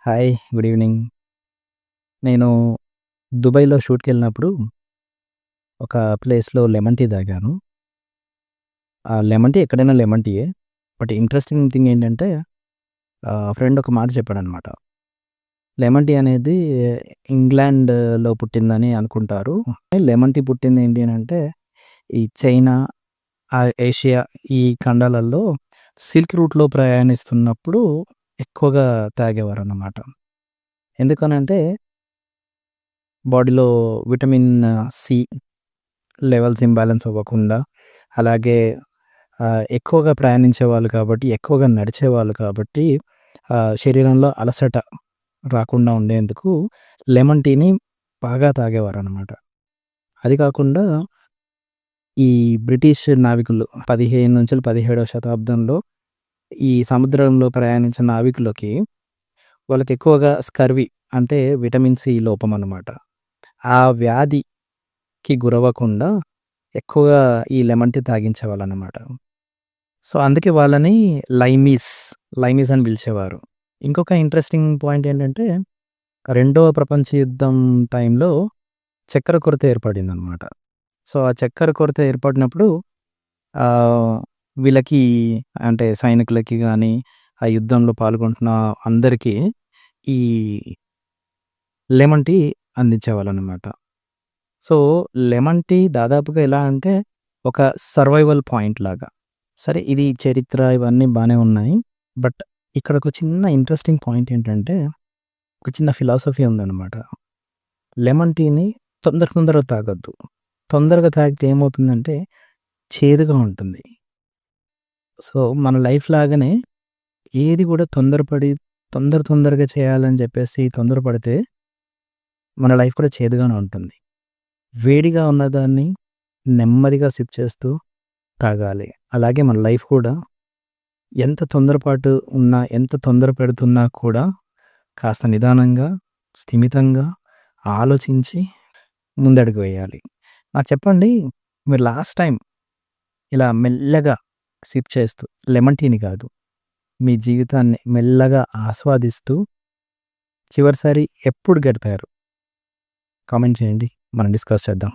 Hi. Good evening. నేను దుబాయ్‌లో షూట్‌కెళ్ళినప్పుడు ఒక ప్లేస్‌లో లెమన్ టీ తాగాను. ఆ లెమన్ టీ ఎక్కడైనా లెమన్ టీయే. బట్ ఇంట్రెస్టింగ్ థింగ్ ఏంటంటే ఫ్రెండ్ ఒక మాట చెప్పాడనమాట. లెమన్ టీ అనేది ఇంగ్లాండ్‌లో పుట్టిందని అనుకుంటారు. లెమన్ టీ పుట్టింది ఏంటి అనంటే ఈ చైనా, ఏషియా ఈ ఖండాలలో సిల్క్ రూట్‌లో ప్రయాణిస్తున్నప్పుడు ఎక్కువగా తాగేవారన్నమాట. ఎందుకనంటే బాడీలో విటమిన్ సి లెవెల్స్ ఇంబాలెన్స్ అవ్వకుండా, అలాగే ఎక్కువగా ప్రయాణించేవాళ్ళు కాబట్టి, ఎక్కువగా నడిచేవాళ్ళు కాబట్టి, శరీరంలో అలసట రాకుండా ఉండేందుకు లెమన్ టీని బాగా తాగేవారనమాట. అది కాకుండా ఈ బ్రిటిష్ నావికులు 15-17వ శతాబ్దంలో ఈ సముద్రంలో ప్రయాణించిన నావికులకి వాళ్ళకి ఎక్కువగా స్కర్వీ అంటే విటమిన్ సి లోపం అనమాట. ఆ వ్యాధికి గురవ్వకుండా ఎక్కువగా ఈ లెమన్ టీ తాగించేవాళ్ళనమాట. సో, అందుకే వాళ్ళని లైమీస్, లైమీస్ అని పిలిచేవారు. ఇంకొక ఇంట్రెస్టింగ్ పాయింట్ ఏంటంటే, రెండవ ప్రపంచ యుద్ధం టైంలో చక్కెర కొరత ఏర్పడిందనమాట. సో, ఆ చక్కెర కొరత ఏర్పడినప్పుడు ఆహ్, వీళ్ళకి అంటే సైనికులకి గానీ, ఆ యుద్ధంలో పాల్గొంటున్న అందరికీ ఈ లెమన్ టీ అందించేవాళ్ళనమాట. సో, లెమన్ టీ దాదాపుగా ఎలా అంటే, ఒక సర్వైవల్ పాయింట్ లాగా. సరే ఇది చరిత్ర ఇవన్నీ బానే ఉన్నాయి. బట్ ఇక్కడొక చిన్న ఇంట్రెస్టింగ్ పాయింట్ ఏంటంటే, ఒక చిన్న ఫిలాసఫీ ఉందనమాట. లెమన్ టీని తొందరగా తాగొద్దు. తొందరగా తాగితే ఏమవుతుందంటే, చేదుగా ఉంటుంది. సో, మన లైఫ్ లాగానే ఏది కూడా తొందరపడి, తొందరగా చేయాలని చెప్పేసి తొందరపడితే, మన లైఫ్ కూడా చేదుగానే ఉంటుంది. వేడిగా ఉన్నదాన్ని నెమ్మదిగా సిప్ చేస్తూ తాగాలి. అలాగే మన లైఫ్ కూడా ఎంత తొందరపాటు ఉన్నా, ఎంత తొందర పెడుతున్నా కూడా కాస్త నిదానంగా, స్థిమితంగా ఆలోచించి ముందడుగు వేయాలి. నాకు చెప్పండి, మీరు లాస్ట్ టైమ్ ఇలా మెల్లగా సిప్ చేస్తూ లెమన్ టీని కాదు, మీ జీవితాన్ని మెల్లగా ఆస్వాదిస్తూ చివరిసారి ఎప్పుడు గడిపారు? కామెంట్ చేయండి. మనం డిస్కస్ చేద్దాం.